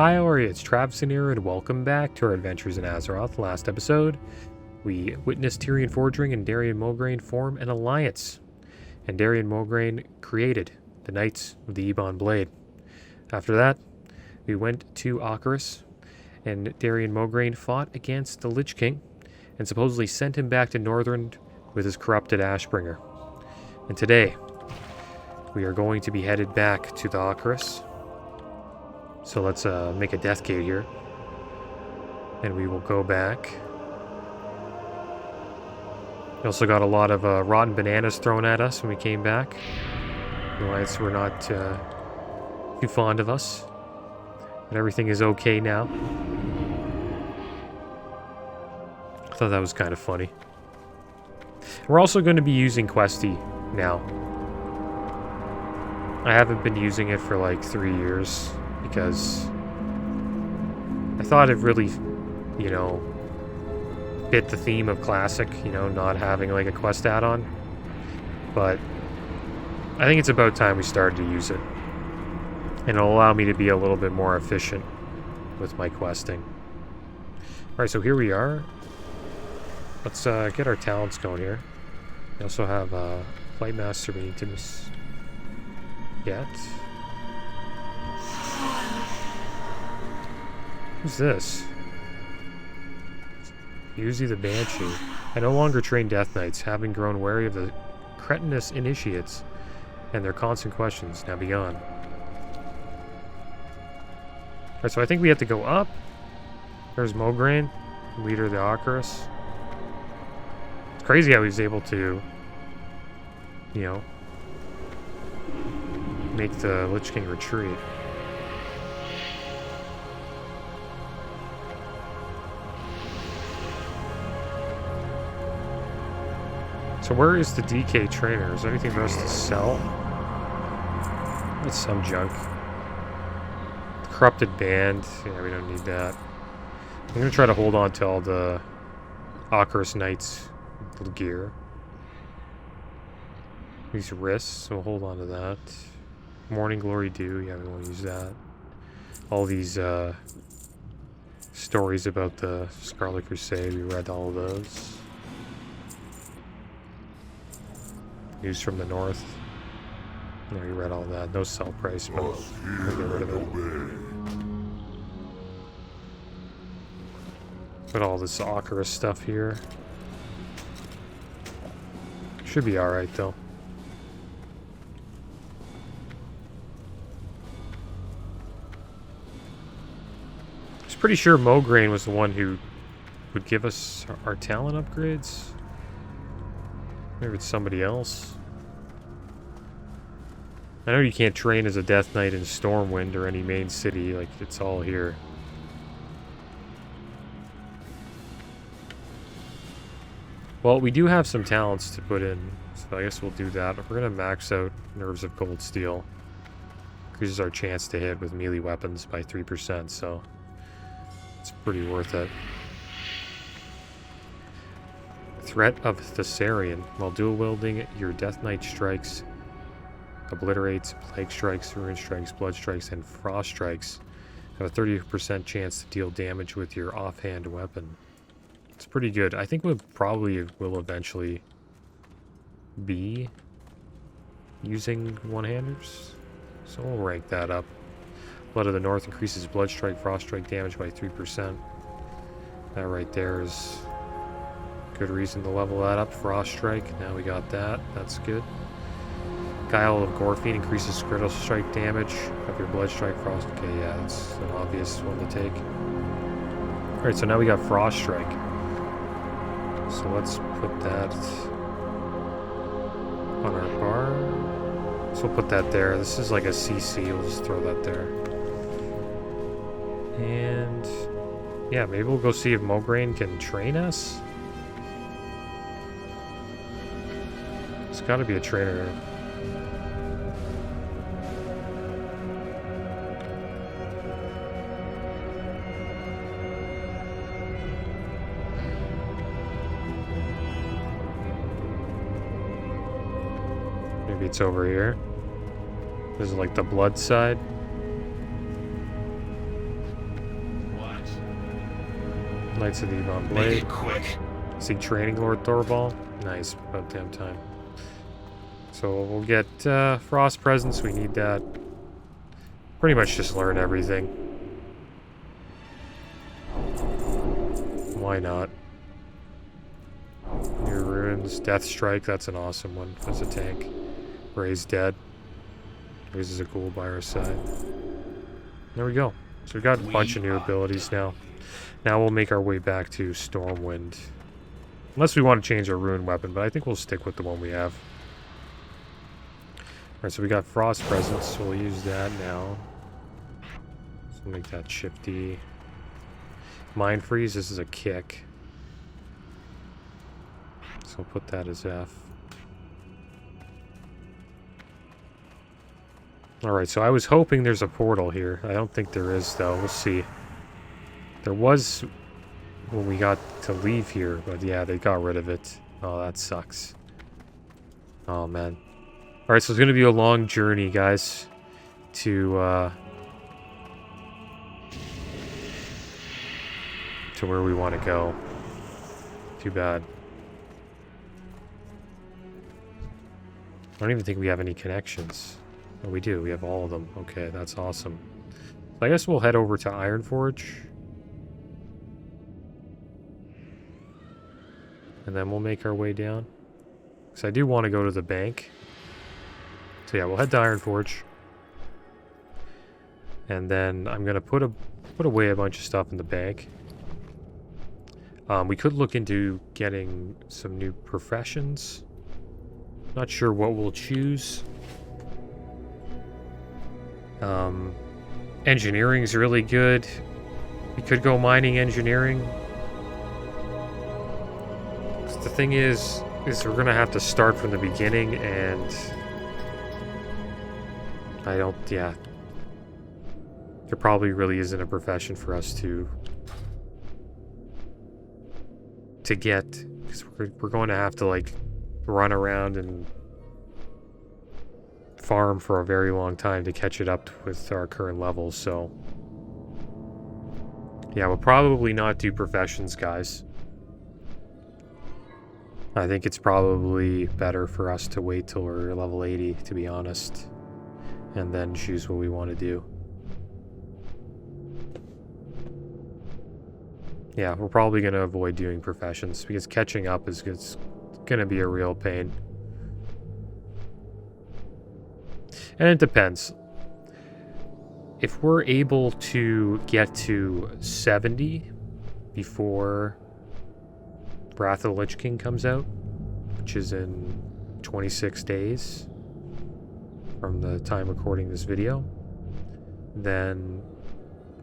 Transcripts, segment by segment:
Hi, how are you? It's Traviseen here, and welcome back to our adventures in Azeroth. Last episode, we witnessed Tyrion Fordring and Darian Mulgrain form an alliance, and Darian Mulgrain created the Knights of the Ebon Blade. After that, we went to Ocarus, and Darian Mulgrain fought against the Lich King, and supposedly sent him back to Northrend with his corrupted Ashbringer. And today, we are going to be headed back to the Ocarus. So let's make a death gate here. And we will go back. We also got a lot of rotten bananas thrown at us when we came back. The Alliance were not too fond of us. But everything is okay now. I thought that was kind of funny. We're also going to be using Questy now. I haven't been using it for like 3 years. Because I thought it really, fit the theme of Classic, not having like a quest add-on. But I think it's about time we started to use it. And it'll allow me to be a little bit more efficient with my questing. Alright, so here we are. Let's get our talents going here. We also have Flightmaster we need to get. Who's this? Yuzi the Banshee. I no longer train Death Knights, having grown wary of the cretinous initiates and their constant questions. Now be gone. Alright, so I think we have to go up. There's Mulgrain, leader of the Ocarus. It's crazy how he's able to, make the Lich King retreat. So where is the DK trainer? Is there anything for us to sell? It's some junk. The corrupted band. Yeah, we don't need that. I'm going to try to hold on to all the Ocarus Knights gear. These wrists, so we'll hold on to that. Morning Glory Dew. Yeah, we won't use that. All these stories about the Scarlet Crusade. We read all of those. News from the north. No, you read all that. No sell price, but we'll get rid of it. Put all this Ocarus stuff here. Should be alright, though. I was pretty sure Mulgrain was the one who would give us our talent upgrades. Maybe it's somebody else. I know you can't train as a Death Knight in Stormwind or any main city, like it's all here. Well, we do have some talents to put in, so I guess we'll do that. We're gonna max out Nerves of Cold Steel. Increases our chance to hit with melee weapons by 3%, so it's pretty worth it. Threat of Thessarian. While dual wielding, your Death Knight strikes obliterates Plague Strikes, Ruin Strikes, Blood Strikes, and Frost Strikes. Have a 30% chance to deal damage with your offhand weapon. It's pretty good. I think we probably will eventually be using one-handers, so we'll rank that up. Blood of the North increases Blood Strike, Frost Strike damage by 3%. That right there is good reason to level that up. Frost Strike, now we got that. That's good. Guile of Gorfiend increases critical strike damage of your Blood Strike, Frost. Okay, yeah, that's an obvious one to take. Alright, so now we got Frost Strike. So let's put that on our bar. So we'll put that there. This is like a CC. We'll just throw that there. And yeah, maybe we'll go see if Mulgrain can train us. It's got to be a trainer. Maybe it's over here. This is like the blood side. Knights of the Ebon Blade. See Training Lord Thorvald. Nice, about damn time. So we'll get Frost Presence, we need that. Pretty much just learn everything. Why not? New Runes, Death Strike, that's an awesome one as a tank. Ray's dead. Raises a ghoul by our side. There we go. So we've got a bunch of new abilities now. Now we'll make our way back to Stormwind. Unless we want to change our rune weapon, but I think we'll stick with the one we have. Alright, so we got Frost Presence, so we'll use that now. So we'll make that shifty. Mind Freeze, this is a kick. So we'll put that as F. Alright, so I was hoping there's a portal here. I don't think there is, though. We'll see. There was when we got to leave here, but yeah, they got rid of it. Oh, that sucks. Oh, man. Alright, so it's going to be a long journey, guys, to where we want to go. Too bad. I don't even think we have any connections. Oh, we do. We have all of them. Okay, that's awesome. So I guess we'll head over to Ironforge. And then we'll make our way down. Because I do want to go to the bank. So yeah, we'll head to Ironforge. And then I'm going to put away a bunch of stuff in the bank. We could look into getting some new professions. Not sure what we'll choose. Engineering's really good. We could go mining engineering. The thing is we're gonna have to start from the beginning, and I don't. Yeah, there probably really isn't a profession for us to get, because we're going to have to like run around and farm for a very long time to catch it up with our current levels. So yeah, we'll probably not do professions, guys. I think it's probably better for us to wait till we're level 80, to be honest, and then choose what we want to do. Yeah, we're probably going to avoid doing professions because catching up is going to be a real pain. And it depends. If we're able to get to 70 before Wrath of the Lich King comes out, which is in 26 days from the time recording this video, then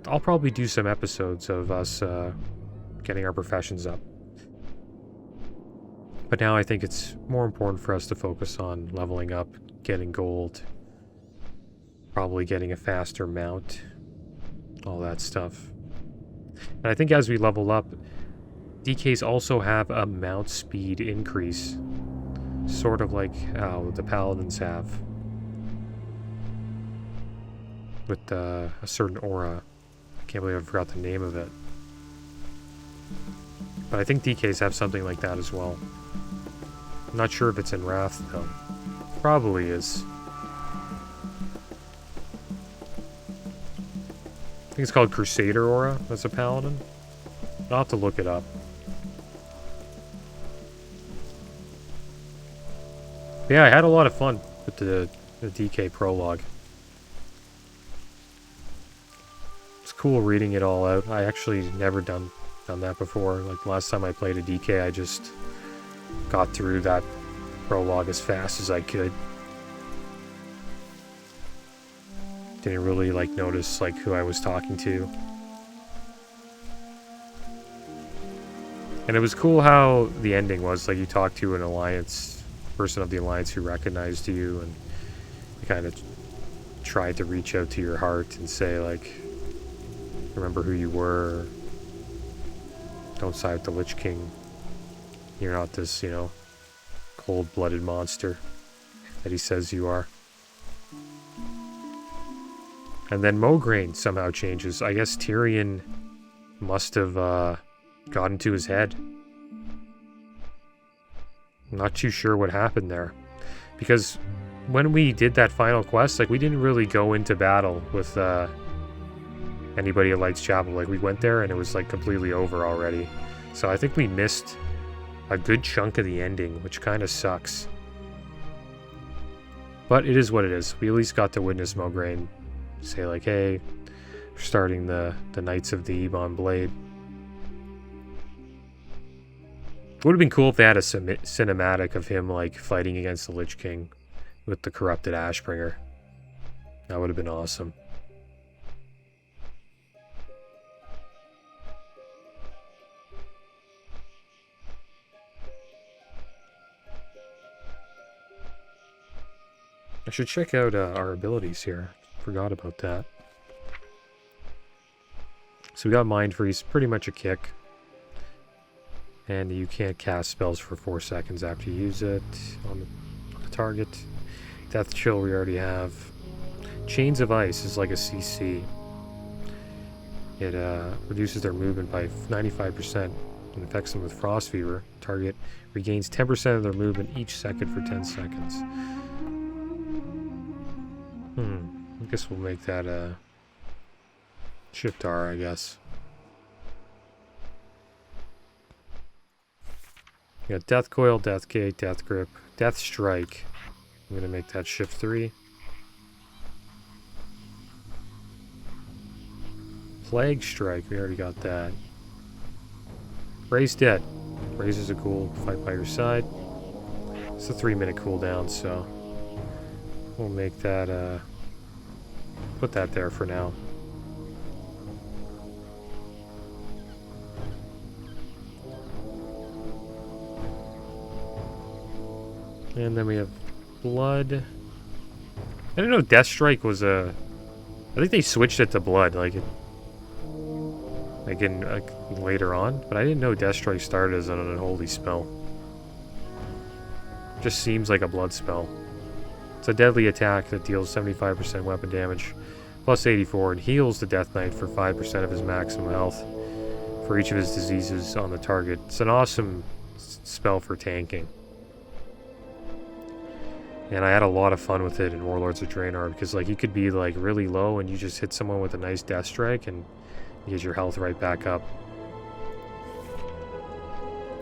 I'll probably do some episodes of us getting our professions up. But now I think it's more important for us to focus on leveling up, getting gold, probably getting a faster mount, all that stuff. And I think as we level up, DKs also have a mount speed increase, sort of like how the paladins have, with a certain aura. I can't believe I forgot the name of it. But I think DKs have something like that as well. I'm not sure if it's in Wrath, though. Probably is. I think it's called Crusader Aura as a paladin. I'll have to look it up. But yeah, I had a lot of fun with the DK prologue. It's cool reading it all out. I actually never done that before. Like the last time I played a DK, I just got through that prologue as fast as I could. Didn't really like notice like who I was talking to. And it was cool how the ending was. Like you talked to an alliance person of the alliance who recognized you, and you kind of tried to reach out to your heart and say like, remember who you were. Don't side with the Lich King. You're not this, you know, cold-blooded monster that he says you are. And then Mograine somehow changes. I guess Tyrion must have got into his head. I'm not too sure what happened there. Because when we did that final quest, like, we didn't really go into battle with anybody at Light's Chapel. Like, we went there and it was, like, completely over already. So I think we missed a good chunk of the ending, which kind of sucks. But it is what it is. We at least got to witness Mograine say, like, hey, we're starting the Knights of the Ebon Blade. It would have been cool if they had a cinematic of him, like, fighting against the Lich King with the corrupted Ashbringer. That would have been awesome. I should check out our abilities here. Forgot about that. So we got Mind Freeze, pretty much a kick. And you can't cast spells for 4 seconds after you use it on the target. Death Chill we already have. Chains of Ice is like a CC. It reduces their movement by 95% and affects them with Frost Fever. Target regains 10% of their movement each second for 10 seconds. I guess we'll make that Shift R, I guess. We got Death Coil, Death Gate, Death Grip, Death Strike. I'm going to make that Shift 3. Plague Strike, we already got that. Raise Dead. Raises a cool fight by your side. It's a 3-minute cooldown, so we'll make that, put that there for now. And then we have Blood. I didn't know Death Strike was a... I think they switched it to Blood, like later on. But I didn't know Death Strike started as an unholy spell. Just seems like a Blood spell. It's a deadly attack that deals 75% weapon damage, plus 84, and heals the Death Knight for 5% of his maximum health for each of his diseases on the target. It's an awesome spell for tanking. And I had a lot of fun with it in Warlords of Draenor because, like, you could be, like, really low and you just hit someone with a nice Death Strike and you get your health right back up.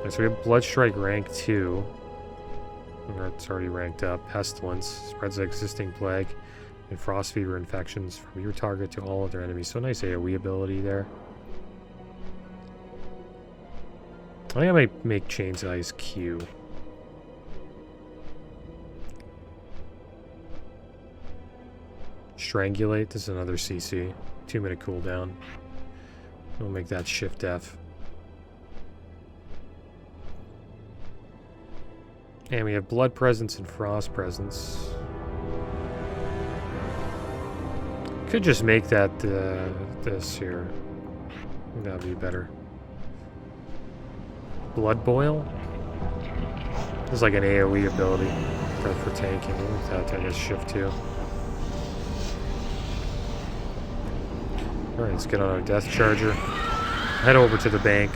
And so we have Blood Strike rank 2. It's already ranked up. Pestilence spreads the existing plague and Frost Fever infections from your target to all other enemies. So nice AoE ability there. I think I might make Chains of Ice Q. Strangulate, this is another CC. 2-minute cooldown. We'll make that Shift F. And we have Blood Presence and Frost Presence. Could just make that this here. That'd be better. Blood Boil. This is like an AoE ability for tanking. We'll make that, I guess, Shift 2. Alright, let's get on our Death Charger. Head over to the bank.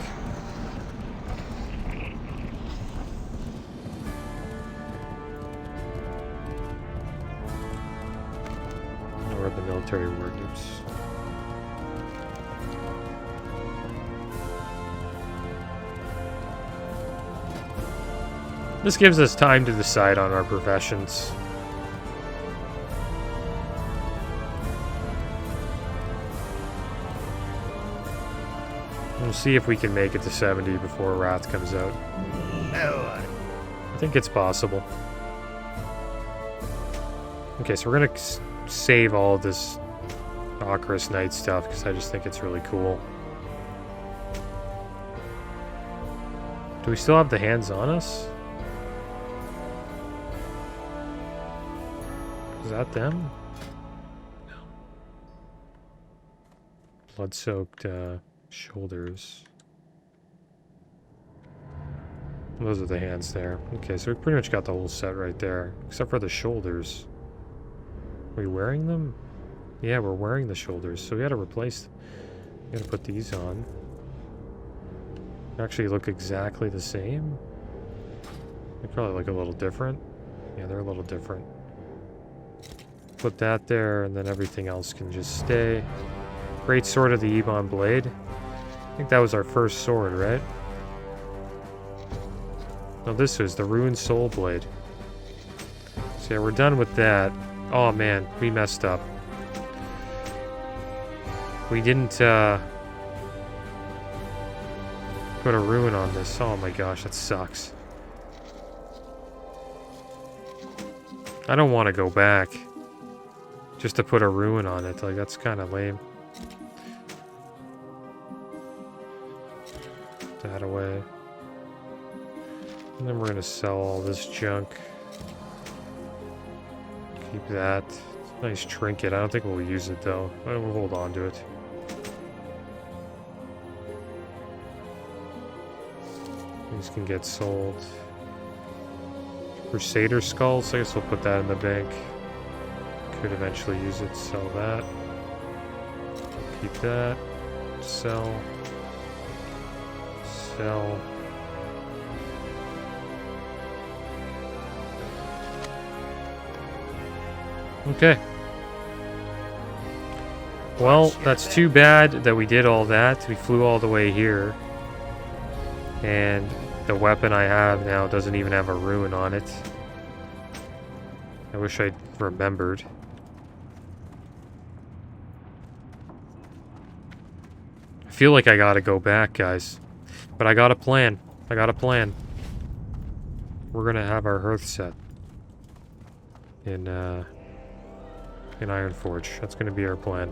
We're at the military wargroups. This gives us time to decide on our professions. We'll see if we can make it to 70 before Wrath comes out. I think it's possible. Okay, so we're gonna save all of this Ocarus Knight stuff because I just think it's really cool. Do we still have the hands on us? Is that them? No. Blood-soaked shoulders. Those are the hands there. Okay, so we pretty much got the whole set right there. Except for the shoulders. Are we wearing them? Yeah, we're wearing the shoulders, so we gotta replace them. We gotta put these on. actually look exactly the same. They probably look a little different. Yeah, they're a little different. Put that there, and then everything else can just stay. Great Sword of the Ebon Blade. I think that was our first sword, right? No, this was the Ruined Soul Blade. So yeah, we're done with that. Oh man, we messed up. We didn't put a rune on this. Oh my gosh, that sucks. I don't want to go back just to put a rune on it. Like, that's kind of lame. Put that away. And then we're going to sell all this junk. Keep that. It's a nice trinket. I don't think we'll use it, though. We'll hold on to it. These can get sold. Crusader Skulls, I guess we'll put that in the bank. Could eventually use it, sell that. Keep that. Sell. Sell. Okay. Well, that's too bad that we did all that. We flew all the way here. And the weapon I have now doesn't even have a rune on it. I wish I'd remembered. I feel like I gotta go back, guys. But I got a plan. I got a plan. We're gonna have our hearth set in Ironforge. That's gonna be our plan.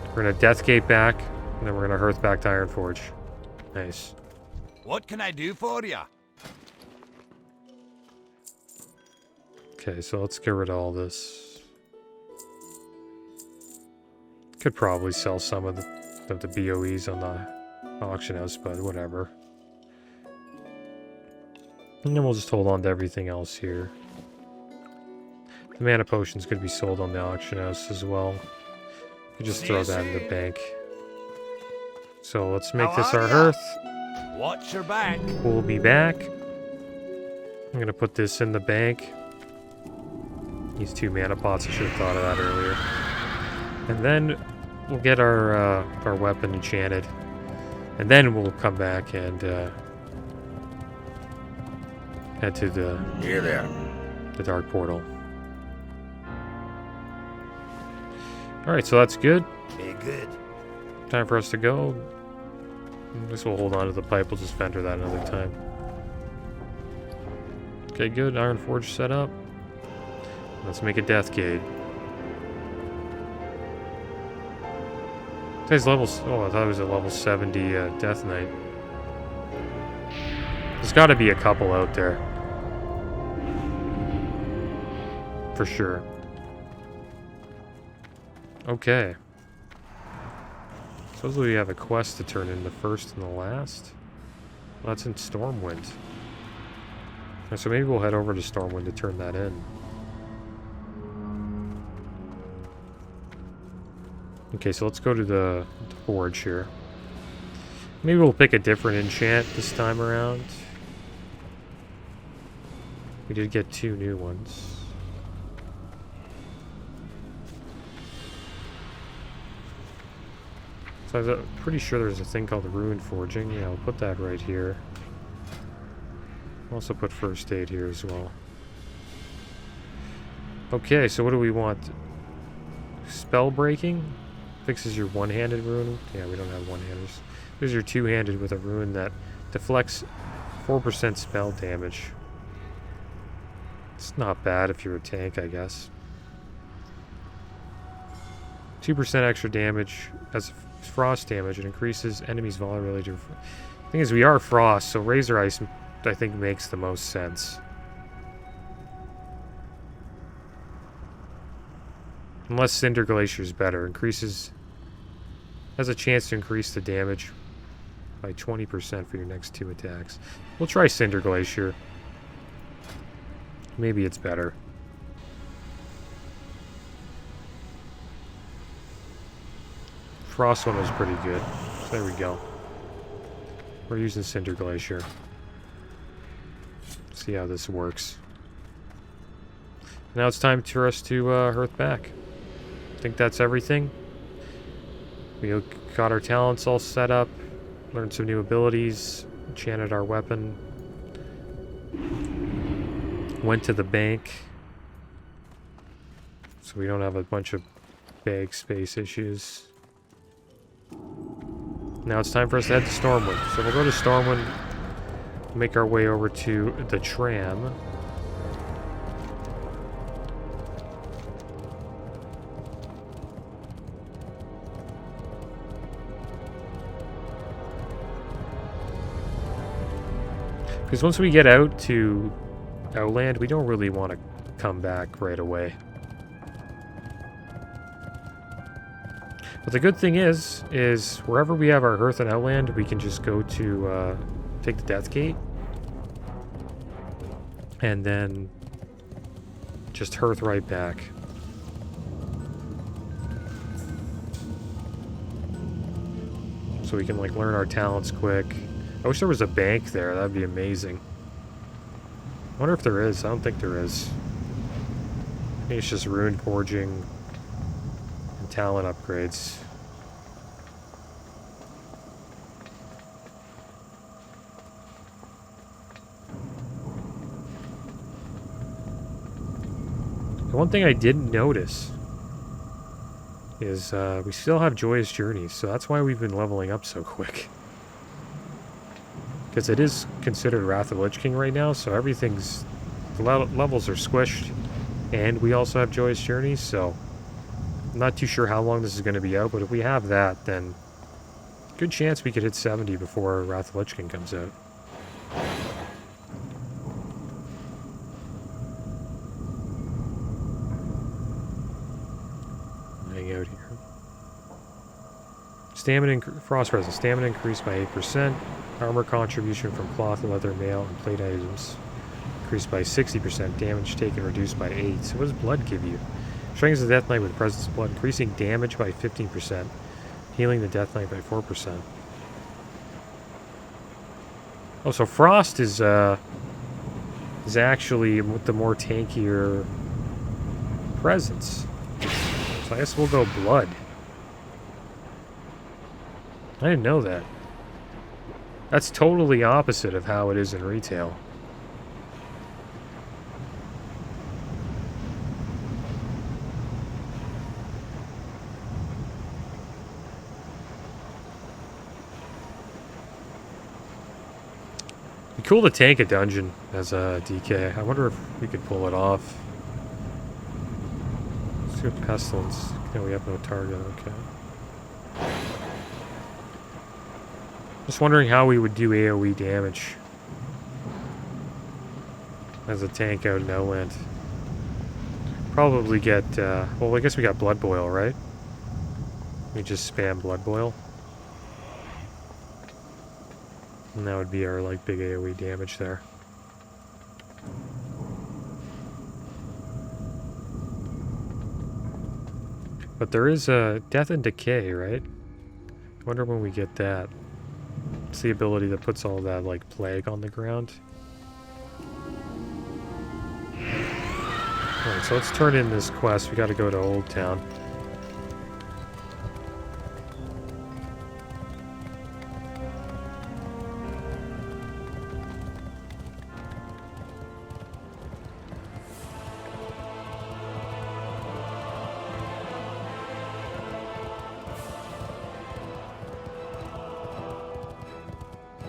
We're gonna Deathgate back, and then we're gonna hearth back to Ironforge. Nice. What can I do for ya? Okay, so let's get rid of all this. Could probably sell some of the BOEs on the auction house, but whatever. And then we'll just hold on to everything else here. The mana potions could be sold on the auction house as well. You could just throw that in the bank. So let's make this our hearth. Watch your back. We'll be back. I'm gonna put this in the bank. These 2 mana pots, I should have thought of that earlier. And then we'll get our weapon enchanted. And then we'll come back and head to the dark portal. Alright, so that's good. Be good. Time for us to go. I guess we'll hold on to the pipe. We'll just vendor that another time. Okay, good. Ironforge set up. Let's make a Deathgate. Today's level... Oh, I thought it was a level 70 Death Knight. There's got to be a couple out there. For sure. Okay. Supposedly we have a quest to turn in, the first and the last. Well, that's in Stormwind. So maybe we'll head over to Stormwind to turn that in. Okay, so let's go to the forge here. Maybe we'll pick a different enchant this time around. We did get 2 new ones. So I'm pretty sure there's a thing called Rune Forging. Yeah, I'll put that right here. I'll also put First Aid here as well. Okay, so what do we want? Spell Breaking? Fixes your one-handed rune. Yeah, we don't have one-handers. There's your two-handed with a rune that deflects 4% spell damage. It's not bad if you're a tank, I guess. 2% extra damage as frost damage. It increases enemies' vulnerability to... The thing is, we are frost, so Razor Ice, I think, makes the most sense. Unless Cinder Glacier is better. Has a chance to increase the damage by 20% for your next 2 attacks. We'll try Cinder Glacier. Maybe it's better. Frost one was pretty good. So there we go. We're using Cinder Glacier. See how this works. Now it's time for us to hearth back. I think that's everything. We got our talents all set up, learned some new abilities, enchanted our weapon, went to the bank, so we don't have a bunch of bag space issues. Now it's time for us to head to Stormwind. So we'll go to Stormwind, make our way over to the tram. Because once we get out to Outland, we don't really want to come back right away. But the good thing is wherever we have our hearth in Outland, we can just go to take the Death Gate. And then just hearth right back. So we can like learn our talents quick. I wish there was a bank there. That'd be amazing. I wonder if there is. I don't think there is. I think it's just rune forging and talent upgrades. The one thing I didn't notice is we still have Joyous Journeys, so that's why we've been leveling up so quick. Because it is considered Wrath of Lich King right now, so everything's... The levels are squished, and we also have Joyous Journeys, so... I'm not too sure how long this is going to be out, but if we have that, then... Good chance we could hit 70 before Wrath of Lich King comes out. Hang out here. Stamina Frost Resist. Stamina increased by 8%. Armor contribution from cloth, leather, mail, and plate items increased by 60%. Damage taken reduced by 8. So what does blood give you? Strengthens the Death Knight with presence of blood, increasing damage by 15%. Healing the Death Knight by 4%. Oh, so Frost is actually the more tankier presence. So I guess we'll go blood. I didn't know that. That's totally opposite of how it is in retail. Be cool to tank a dungeon as a DK. I wonder if we could pull it off. Let's see what pestilence. No, we have no target. Okay. Just wondering how we would do AoE damage as a tank out in Outland. Probably get, well, I guess we got Blood Boil, right? We just spam Blood Boil. And that would be our, like, big AoE damage there. But there is a Death and Decay, right? I wonder when we get that. It's the ability that puts all that, like, plague on the ground. Alright, so let's turn in this quest. We gotta go to Old Town.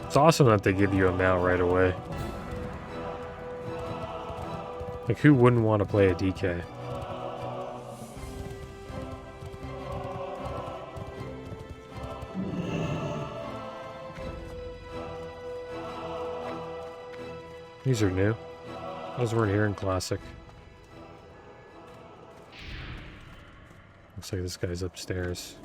It's awesome that they give you a mount right away. Like, who wouldn't want to play a DK? These are new. Those weren't here in Classic. Looks like this guy's upstairs.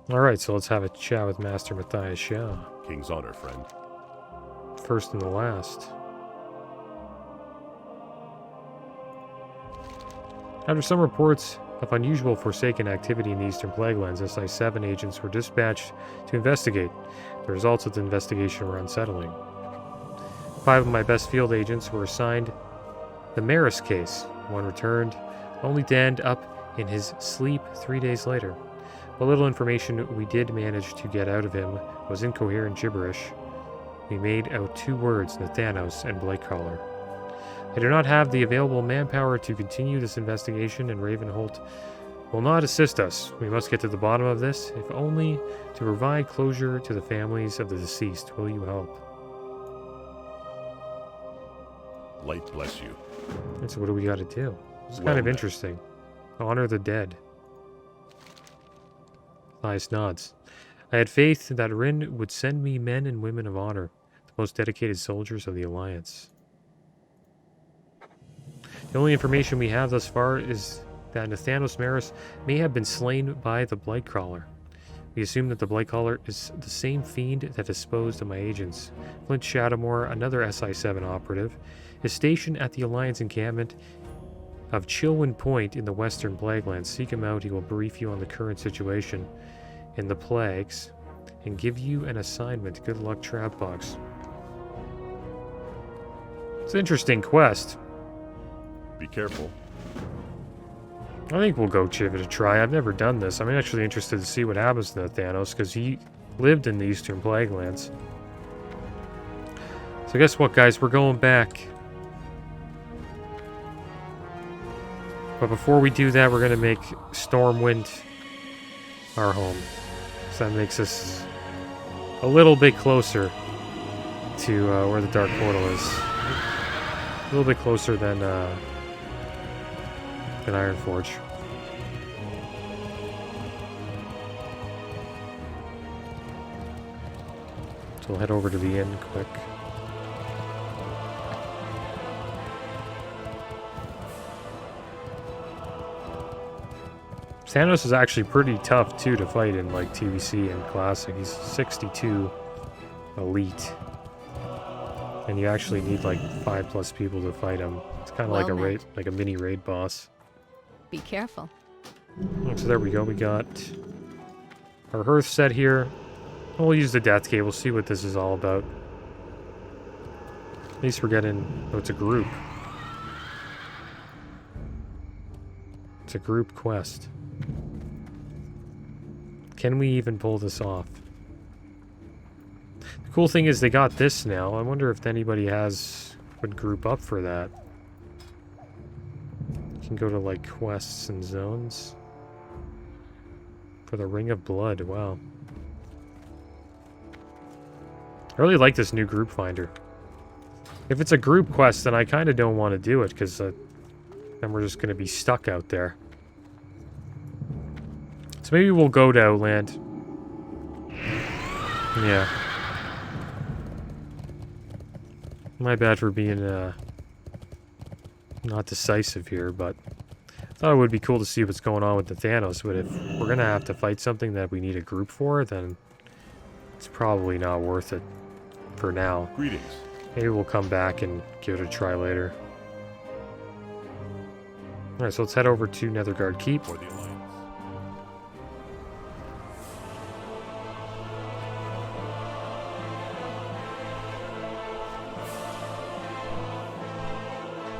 Alright, so let's have a chat with Master Matthias Shaw. King's honor, friend. First and the last. After some reports of unusual Forsaken activity in the Eastern Plaguelands. SI-7 agents were dispatched to investigate. The results of the investigation were unsettling. 5 of my best field agents were assigned the Maris case. One returned, only to end up in his sleep 3 days later. What little information we did manage to get out of him was incoherent gibberish. We made out 2 words, Nathanos and Blightcaller. I do not have the available manpower to continue this investigation, and Ravenholt will not assist us. We must get to the bottom of this, if only to provide closure to the families of the deceased. Will you help? Light bless you. And so what do we got to do? It's Well kind of met. interesting. Honor the dead. Elias nods. I had faith that Rin would send me men and women of honor, the most dedicated soldiers of the Alliance. The only information we have thus far is that Nathanos Maris may have been slain by the Blightcaller. We assume that the Blightcaller is the same fiend that disposed of my agents. Flint Shadowmore, another SI-7 operative, is stationed at the Alliance encampment of Chilwyn Point in the Western Plaguelands. Seek him out. He will brief you on the current situation in the plagues and give you an assignment. Good luck, Trapbox. It's an interesting quest. Be careful. I think we'll go give it a try. I've never done this. I'm actually interested to see what happens to Thanos, because he lived in the Eastern Plaguelands. So guess what, guys? We're going back. But before we do that, we're going to make Stormwind our home. So that makes us a little bit closer to where the Dark Portal is. A little bit closer than Ironforge. So we'll head over to the inn quick. Thanos is actually pretty tough too to fight in like TVC and Classic. He's 62 elite. And you actually need like 5+ people to fight him. It's kind of like a raid, like a mini raid boss. Be careful. Oh, so there we go. We got our hearth set here. We'll use the death gate. We'll see what this is all about. At least we're getting... Oh, it's a group. It's a group quest. Can we even pull this off? The cool thing is they got this now. I wonder if anybody would group up for that. You can go to like quests and zones. For the Ring of Blood, wow. I really like this new group finder. If it's a group quest, then I kind of don't want to do it, because then we're just going to be stuck out there. So maybe we'll go to Outland. Yeah. My bad for being not decisive here, but I thought it would be cool to see what's going on with the Thanos, but if we're going to have to fight something that we need a group for, then it's probably not worth it for now. Greetings. Maybe we'll come back and give it a try later. Alright, so let's head over to Netherguard Keep. For the Alliance.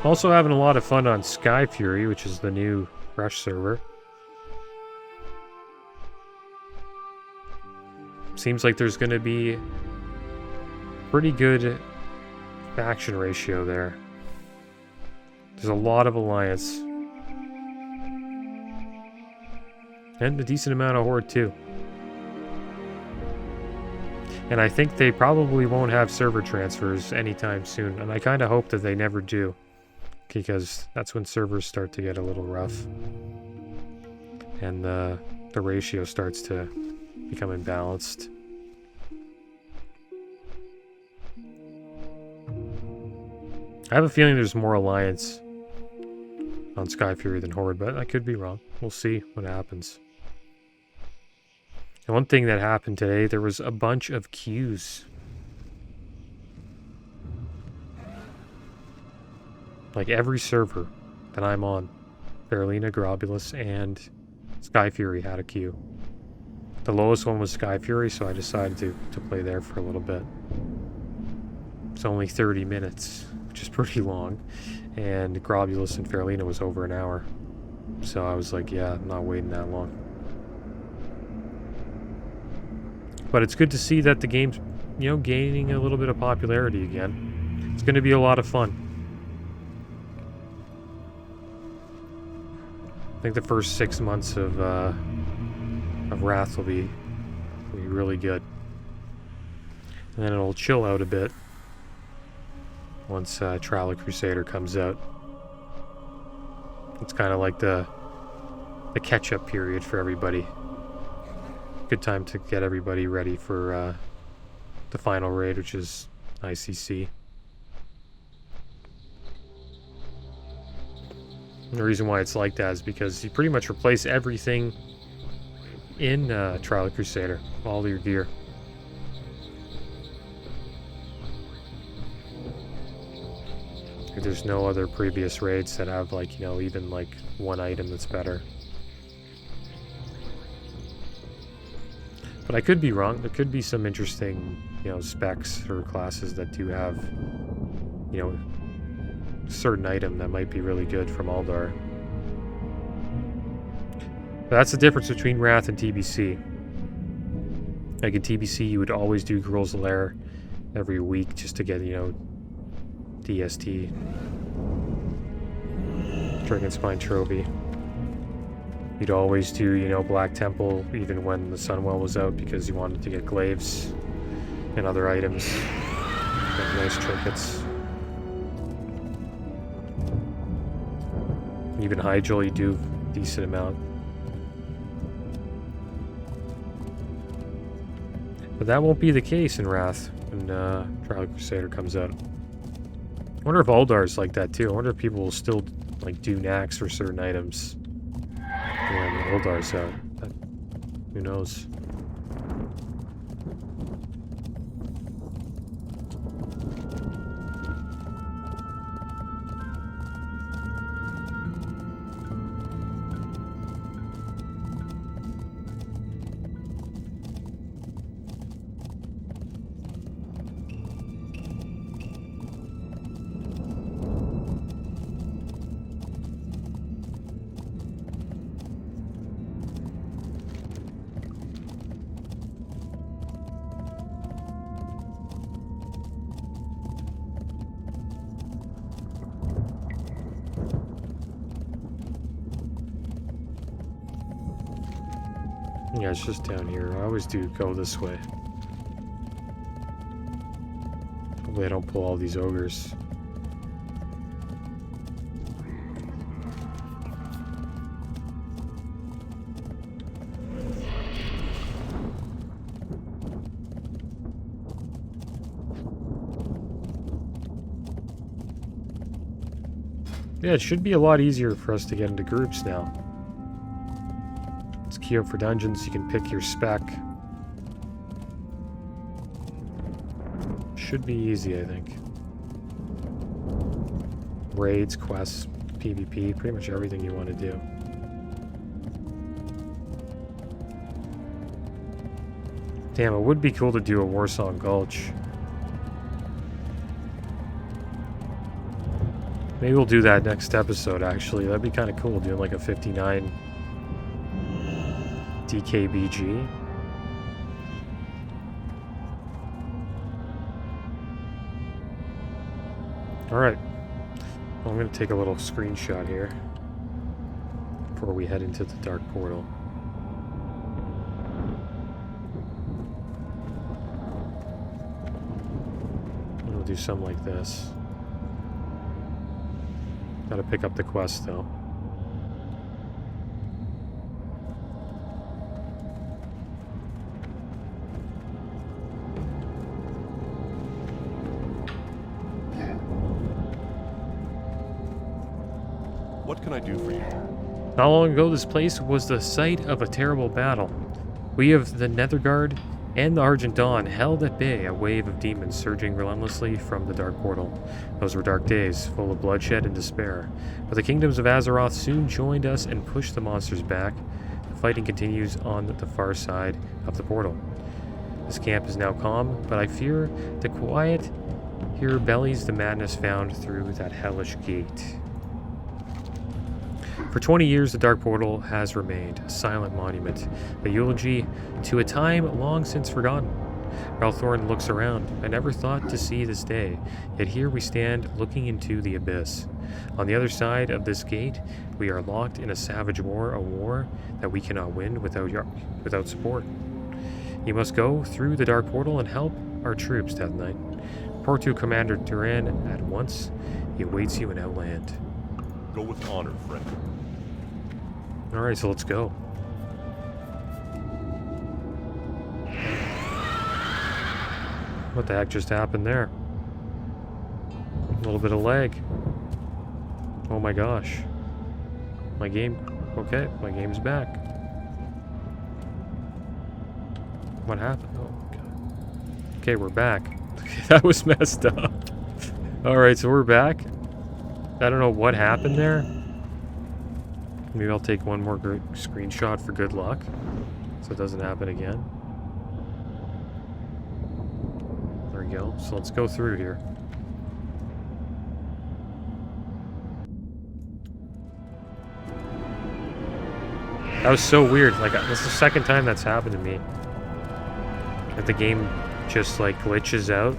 Also having a lot of fun on Sky Fury, which is the new Rush server. Seems like there's going to be pretty good faction ratio there. There's a lot of Alliance. And a decent amount of Horde too. And I think they probably won't have server transfers anytime soon. And I kind of hope that they never do. Because that's when servers start to get a little rough. And the ratio starts to become imbalanced. I have a feeling there's more Alliance on Sky Fury than Horde, but I could be wrong. We'll see what happens. And one thing that happened today, there was a bunch of queues. Like every server that I'm on, Faralina, Grobulus, and Sky Fury had a queue. The lowest one was Sky Fury, so I decided to play there for a little bit. It's only 30 minutes, which is pretty long. And Grobulus and Faralina was over an hour. So I was like, yeah, I'm not waiting that long. But it's good to see that the game's, you know, gaining a little bit of popularity again. It's going to be a lot of fun. I think the first 6 months of Wrath will be really good. And then it'll chill out a bit once Trial of Crusader comes out. It's kind of like the catch-up period for everybody. Good time to get everybody ready for the final raid, which is ICC. And the reason why it's like that is because you pretty much replace everything in Trial of Crusader, all your gear. There's no other previous raids that have, like, you know, even like one item that's better. But I could be wrong. There could be some interesting, you know, specs or classes that do have, you know, a certain item that might be really good from Aldar. But that's the difference between Wrath and TBC. Like in TBC, you would always do Girls Lair every week just to get, you know, DST, Dragonspine Trophy. You'd always do, you know, Black Temple even when the Sunwell was out because you wanted to get glaives and other items and nice trinkets. Even Hyjal, you do a decent amount. But that won't be the case in Wrath when Trial of Crusader comes out. I wonder if Aldar's like that too. I wonder if people will still like do knacks for certain items when Aldar's out. Who knows? Yeah, it's just down here. I always do go this way. Hopefully I don't pull all these ogres. Yeah, it should be a lot easier for us to get into groups now. Queue up for dungeons, you can pick your spec. Should be easy, I think. Raids, quests, PvP, pretty much everything you want to do. Damn, it would be cool to do a Warsong Gulch. Maybe we'll do that next episode, actually. That'd be kind of cool, doing like a 59 DKBG. Alright. Well, I'm going to take a little screenshot here before we head into the Dark Portal. We'll do something like this. Gotta pick up the quest though. What can I do for you? Not long ago, this place was the site of a terrible battle. We of the Netherguard and the Argent Dawn held at bay a wave of demons surging relentlessly from the Dark Portal. Those were dark days, full of bloodshed and despair. But the kingdoms of Azeroth soon joined us and pushed the monsters back. The fighting continues on the far side of the portal. This camp is now calm, but I fear the quiet here bellies the madness found through that hellish gate. For 20 years, the Dark Portal has remained a silent monument, a eulogy to a time long since forgotten. Ralthorn looks around. I never thought to see this day, yet here we stand looking into the abyss. On the other side of this gate, we are locked in a savage war, a war that we cannot win without support. You must go through the Dark Portal and help our troops, Death Knight. Report to Commander Duran at once. He awaits you in Outland. Go with honor, friend. Alright, so let's go. What the heck just happened there? A little bit of lag. Oh my gosh. My game... Okay, my game's back. What happened? Oh, God. Okay, we're back. That was messed up. Alright, so we're back. I don't know what happened there. Maybe I'll take one more screenshot for good luck, so it doesn't happen again. There we go. So let's go through here. That was so weird. Like, this is the second time that's happened to me. That the game just, like, glitches out,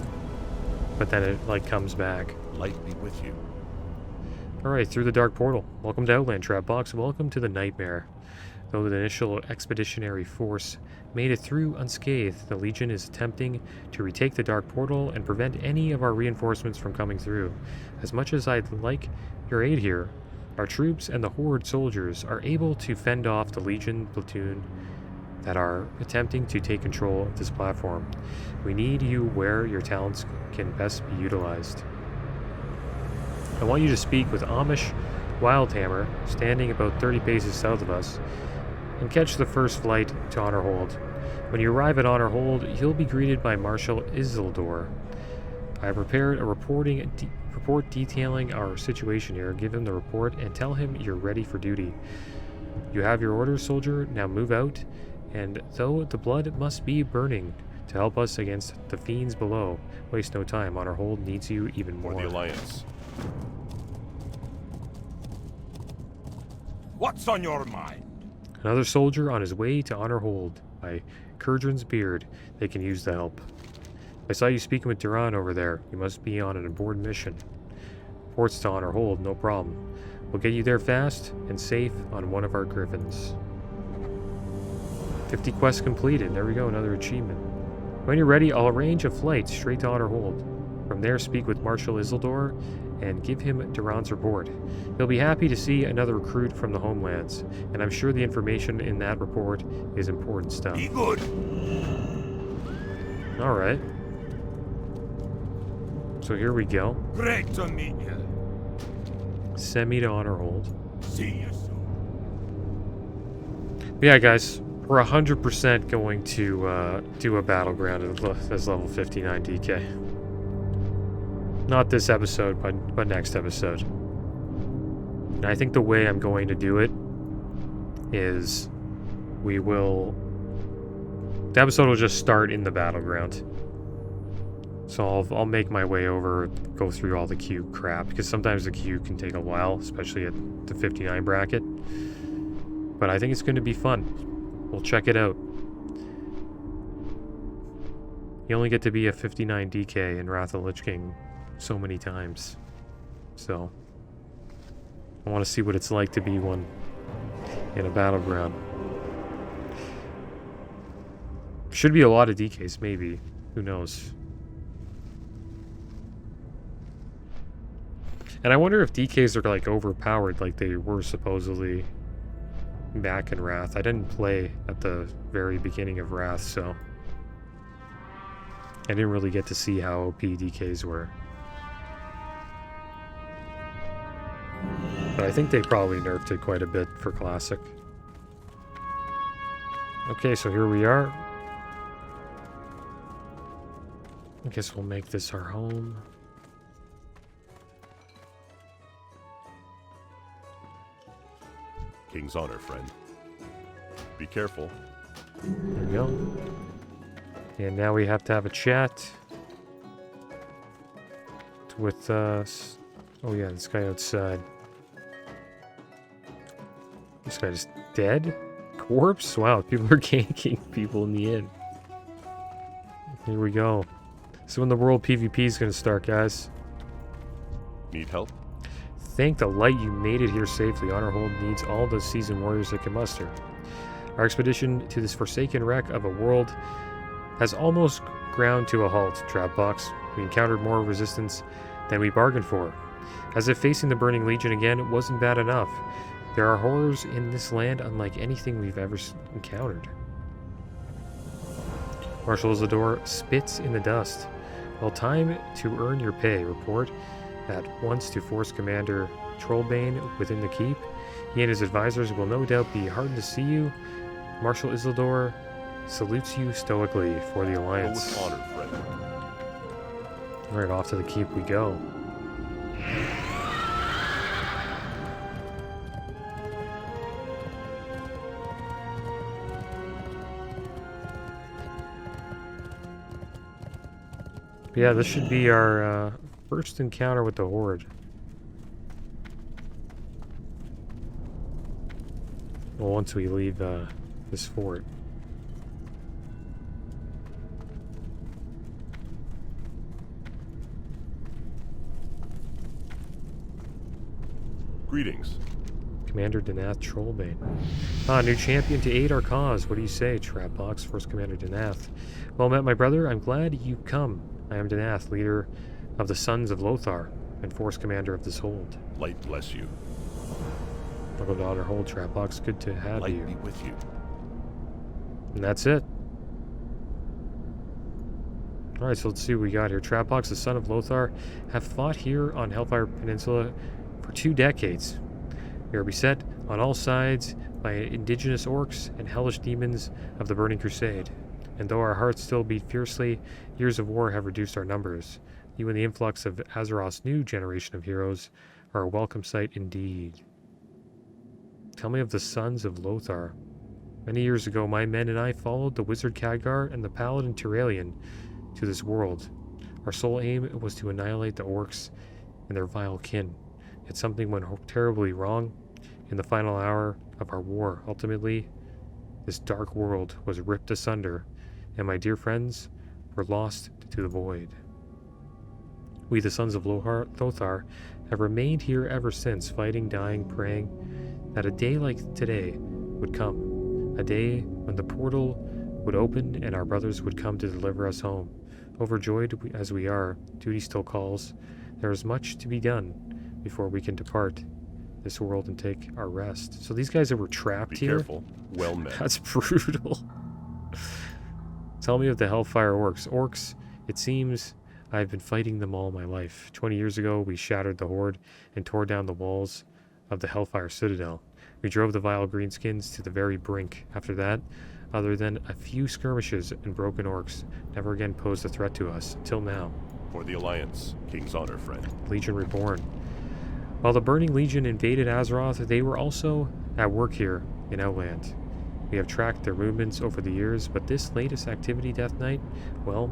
but then it, like, comes back. Light be with you. Alright, through the Dark Portal. Welcome to Outland, Trapbox. Welcome to the Nightmare. Though the initial expeditionary force made it through unscathed, the Legion is attempting to retake the Dark Portal and prevent any of our reinforcements from coming through. As much as I'd like your aid here, our troops and the Horde soldiers are able to fend off the Legion platoon that are attempting to take control of this platform. We need you where your talents can best be utilized. I want you to speak with Amish Wildhammer, standing about 30 paces south of us, and catch the first flight to Honor Hold. When you arrive at Honor Hold, you'll be greeted by Marshal Isildur. I have prepared a report detailing our situation here. Give him the report and tell him you're ready for duty. You have your orders, soldier. Now move out, and though the blood must be burning to help us against the fiends below, waste no time. Honor Hold needs you even more. For the Alliance. What's on your mind? Another soldier on his way to Honor Hold. By Curdran's beard, they can use the help. I saw you speaking with Duran over there. You must be on an important mission. Ports to Honor Hold, no problem. We'll get you there fast and safe on one of our griffins. 50 quests completed. There we go, another achievement. When you're ready, I'll arrange a flight straight to Honor Hold. From there, speak with Marshal Isildur and give him Duran's report. He'll be happy to see another recruit from the homelands, and I'm sure the information in that report is important stuff. Be good. Alright. So here we go. Great to meet you. Send me to Honor Hold. See you soon. Yeah, guys, we're 100% going to do a battleground at this level 59 DK. Not this episode, but next episode. And I think the way I'm going to do it is the episode will just start in the battleground. So I'll make my way over, go through all the queue crap, because sometimes the queue can take a while, especially at the 59 bracket. But I think it's going to be fun. We'll check it out. You only get to be a 59 DK in Wrath of the Lich King so many times. So I want to see what it's like to be one in a battleground. Should be a lot of DKs, maybe. Who knows? And I wonder if DKs are like overpowered like they were supposedly back in Wrath. I didn't play at the very beginning of Wrath, so I didn't really get to see how OP DKs were. But I think they probably nerfed it quite a bit for Classic. Okay, so here we are. I guess we'll make this our home. King's honor, friend. Be careful. There we go. And now we have to have a chat with us. Oh yeah, this guy outside. This guy's dead? Corpse? Wow, people are ganking people in the inn. Here we go. So when the world PvP is going to start, guys. Need help? Thank the light you made it here safely. Honorhold needs all the seasoned warriors it can muster. Our expedition to this forsaken wreck of a world has almost ground to a halt, Trapbox. We encountered more resistance than we bargained for. As if facing the Burning Legion again wasn't bad enough, there are horrors in this land unlike anything we've ever encountered. Marshal Isidore spits in the dust. Well, time to earn your pay. Report at once to Force Commander Trollbane within the keep. He and his advisors will no doubt be heartened to see you. Marshal Isidore salutes you stoically for the Go Alliance. with honor, friend. Alright, off to the keep we go. Yeah, this should be our first encounter with the Horde. Well, once we leave this fort. Greetings. Commander Danath Trollbane. Ah, new champion to aid our cause. What do you say, Trapbox? First Commander Danath. Well met, my brother. I'm glad you come. I am Danath, leader of the Sons of Lothar, and Force Commander of this hold. Light bless you. Welcome to Honor Hold, Trapbox. Good to have Light you. be with you. And that's it. Alright, so let's see what we got here. Trapbox, the son of Lothar, have fought here on Hellfire Peninsula for 2 decades. We are beset on all sides by indigenous orcs and hellish demons of the Burning Crusade. And though our hearts still beat fiercely, years of war have reduced our numbers. You and the influx of Azeroth's new generation of heroes are a welcome sight indeed. Tell me of the Sons of Lothar. Many years ago, my men and I followed the Wizard Khadgar and the Paladin Tyrellian to this world. Our sole aim was to annihilate the orcs and their vile kin. Yet something went terribly wrong in the final hour of our war. Ultimately, this dark world was ripped asunder, and my dear friends were lost to the void. We, the Sons of Lothar, have remained here ever since, fighting, dying, praying that a day like today would come. A day when the portal would open and our brothers would come to deliver us home. Overjoyed as we are, duty still calls. There is much to be done before we can depart this world and take our rest. So these guys that were trapped Be here. careful. Well met. That's brutal. Tell me of the Hellfire Orcs. Orcs, it seems I've been fighting them all my life. 20 years ago, we shattered the Horde and tore down the walls of the Hellfire Citadel. We drove the vile greenskins to the very brink. After that, other than a few skirmishes and broken orcs, never again posed a threat to us, till now. For the Alliance. King's honor, friend. Legion Reborn. While the Burning Legion invaded Azeroth, they were also at work here in Outland. We have tracked their movements over the years, but this latest activity, Death Knight, well,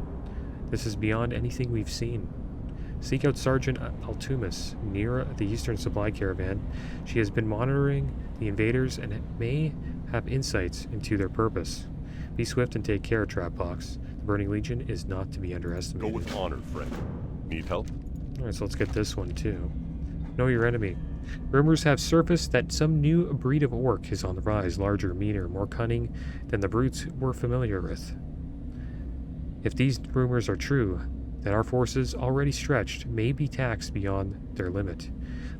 this is beyond anything we've seen. Seek out Sergeant Altumus near the Eastern Supply Caravan. She has been monitoring the invaders and may have insights into their purpose. Be swift and take care, Trapbox. The Burning Legion is not to be Go underestimated. with honor, friend. Need help? Alright, so let's get this one too. Know your enemy. Rumors have surfaced that some new breed of orc is on the rise, larger, meaner, more cunning than the brutes we're familiar with. If these rumors are true, then our forces, already stretched, may be taxed beyond their limit.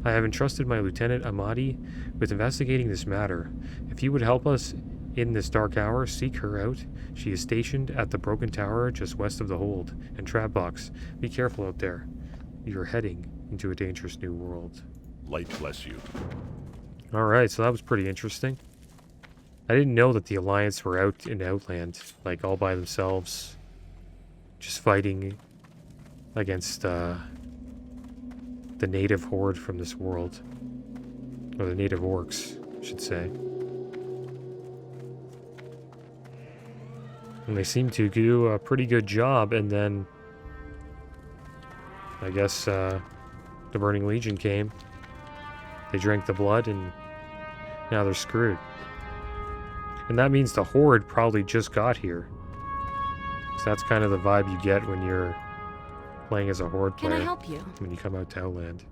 I have entrusted my Lieutenant Amadi with investigating this matter. If you would help us in this dark hour, seek her out. She is stationed at the Broken Tower just west of the Hold. And Trapbox, be careful out there. You're heading into a dangerous new world. Light bless you. Alright, so that was pretty interesting. I didn't know that the Alliance were out in Outland, like all by themselves, just fighting against the native horde from this world. Or the native orcs, I should say. And they seem to do a pretty good job, and then I guess the Burning Legion came. They drank the blood, and now they're screwed. And that means the horde probably just got here. So that's kind of the vibe you get when you're playing as a horde player. Can I help you? When you come out to Outland.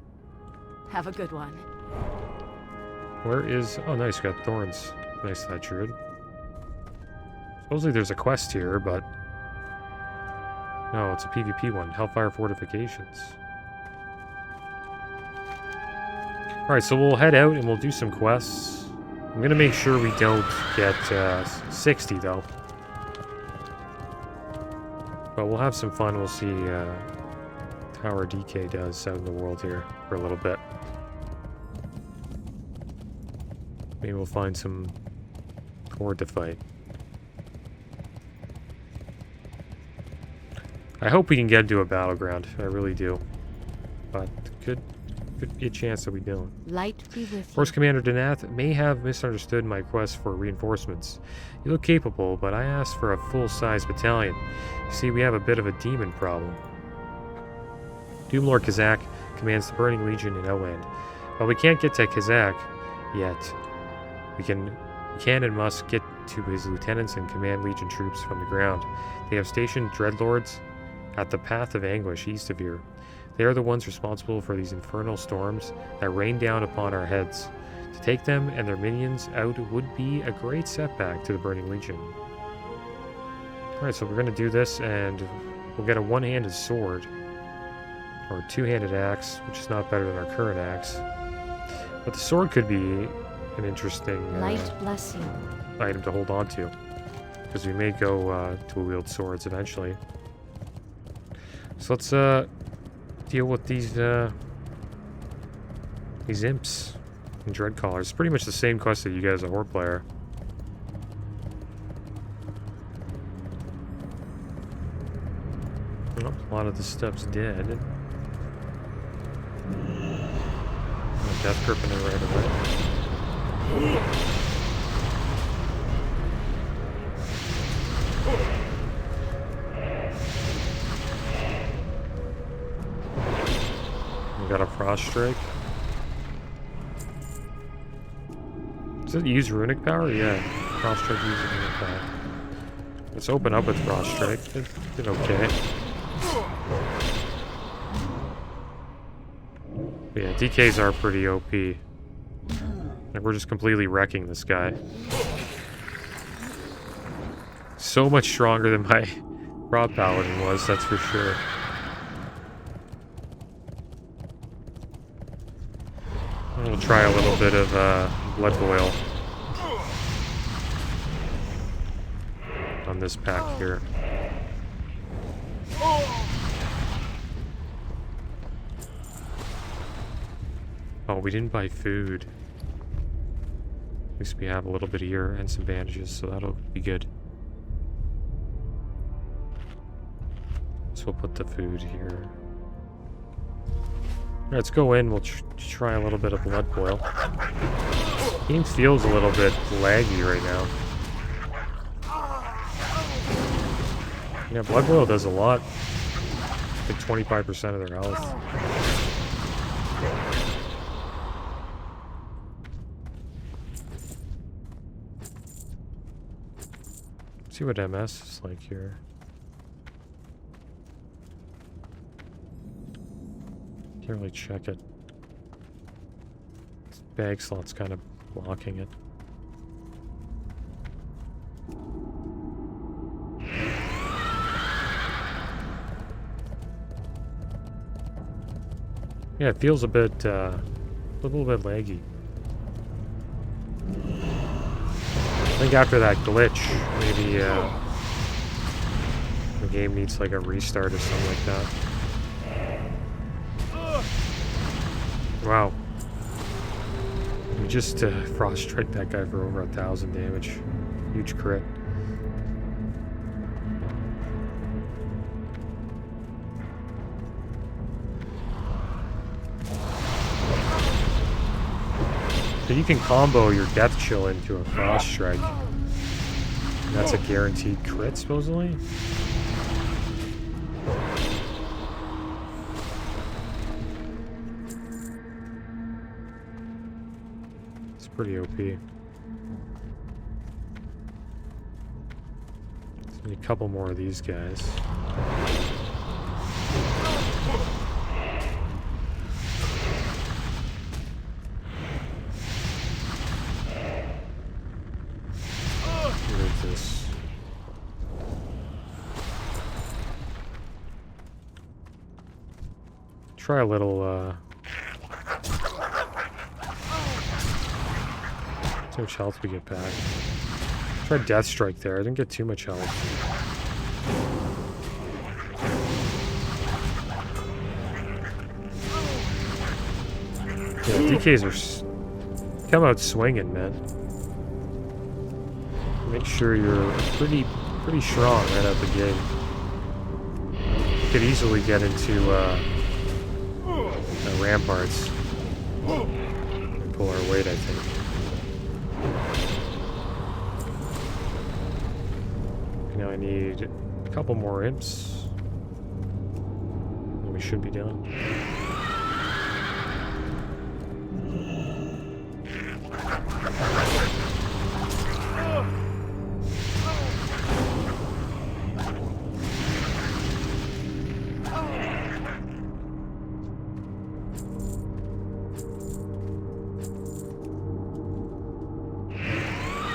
Have a good one. Where is... Oh, nice. You got thorns. Nice, that druid. Supposedly there's a quest here, but... No, it's a PvP one. Hellfire Fortifications. Alright, so we'll head out and we'll do some quests. I'm gonna make sure we don't get 60, though. But we'll have some fun. We'll see how our DK does out in the world here for a little bit. Maybe we'll find some horde to fight. I hope we can get into a battleground. I really do. But could be a chance that we don't. Light be with Force you. Commander Danath may have misunderstood my quest for reinforcements. You look capable, but I asked for a full-size battalion. You see, we have a bit of a demon problem. Doomlord Kazak commands the Burning Legion in Outland. While we can't get to Kazak yet, we can and must get to his lieutenants and command Legion troops from the ground. They have stationed Dreadlords at the Path of Anguish east of here. They are the ones responsible for these infernal storms that rain down upon our heads. To take them and their minions out would be a great setback to the Burning Legion. Alright, so we're going to do this, and we'll get a one-handed sword. Or a two-handed axe, which is not better than our current axe. But the sword could be an interesting Light bless you. item to hold on to. Because we may go dual-wield swords eventually. So let's deal with these imps and dreadcallers. It's pretty much the same quest that you get as a horde player. Oh, a lot of the stuff's dead. Oh, death gripping it right away. Got a frost strike. Does it use runic power? Yeah. Frost strike uses runic power. Let's open up with frost strike. It did okay. But yeah, DKs are pretty OP. Like, we're just completely wrecking this guy. So much stronger than my Rod Paladin was, that's for sure. We'll try a little bit of blood boil on this pack here. Oh, we didn't buy food. At least we have a little bit here and some bandages, so that'll be good. So we'll put the food here. Let's go in. We'll try a little bit of blood boil. Game feels a little bit laggy right now. Yeah, blood boil does a lot. Like 25% of their health. Let's see what MS is like here. Can't really check it. This bag slot's kind of blocking it. Yeah, it feels a bit, a little bit laggy. I think after that glitch, maybe the game needs like a restart or something like that. Wow. We just frost strike that guy for over 1,000 damage. Huge crit. But you can combo your Death Chill into a Frost Strike. And that's a guaranteed crit, supposedly. It's pretty OP. Just need a couple more of these guys. This. Try a little, how much health we get back. Try Death Strike there. I didn't get too much health. Yeah, DKs are come out swinging, man. Make sure you're pretty strong right out the gate. Could easily get into ramparts and pull our weight, I think. Now I need a couple more imps, and we should be done.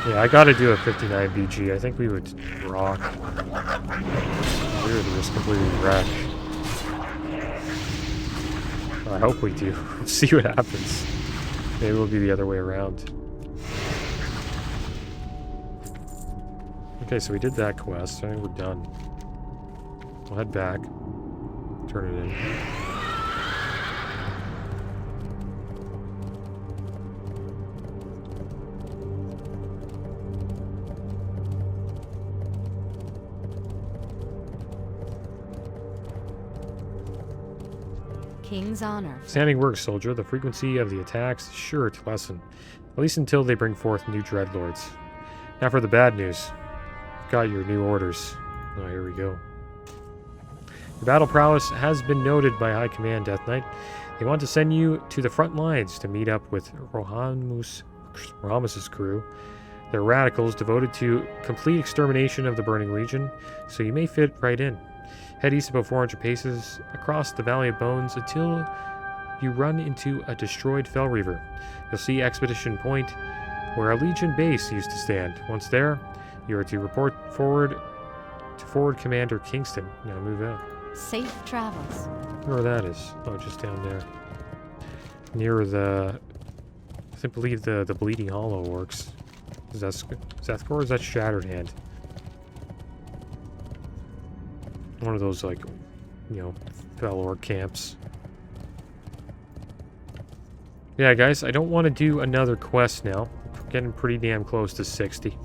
Yeah, I gotta do a 59 BG. I think we would rock. We would just completely wreck. I hope we do. We'll see what happens. Maybe it'll be the other way around. Okay, so we did that quest. I think we're done. We'll head back. Turn it in. King's honor. Standing work, soldier. The frequency of the attacks is sure to lessen, at least until they bring forth new dreadlords. Now for the bad news. Got your new orders. Oh, here we go. Your battle prowess has been noted by High Command, Death Knight. They want to send you to the front lines to meet up with Rohamus's crew. They're radicals devoted to complete extermination of the Burning Legion, so you may fit right in. Head east about 400 paces across the Valley of Bones until you run into a destroyed Fell Reaver. You'll see Expedition Point, where a Legion base used to stand. Once there, you are to report forward to Forward Commander Kingston. Now move out. Safe travels. Where that is? Oh, just down there. Near the... I believe the Bleeding Hollow works. Is that Zethkor or is that Shattered Hand? One of those, like, you know, Fell Orc camps. Yeah, guys, I don't want to do another quest now. We're getting pretty damn close to 60.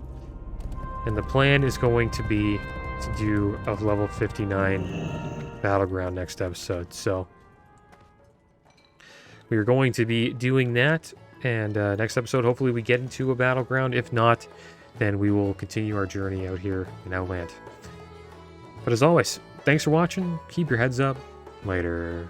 And the plan is going to be to do a level 59 Battleground next episode. So, we are going to be doing that. And next episode, hopefully we get into a Battleground. If not, then we will continue our journey out here in Outland. But as always, thanks for watching. Keep your heads up. Later.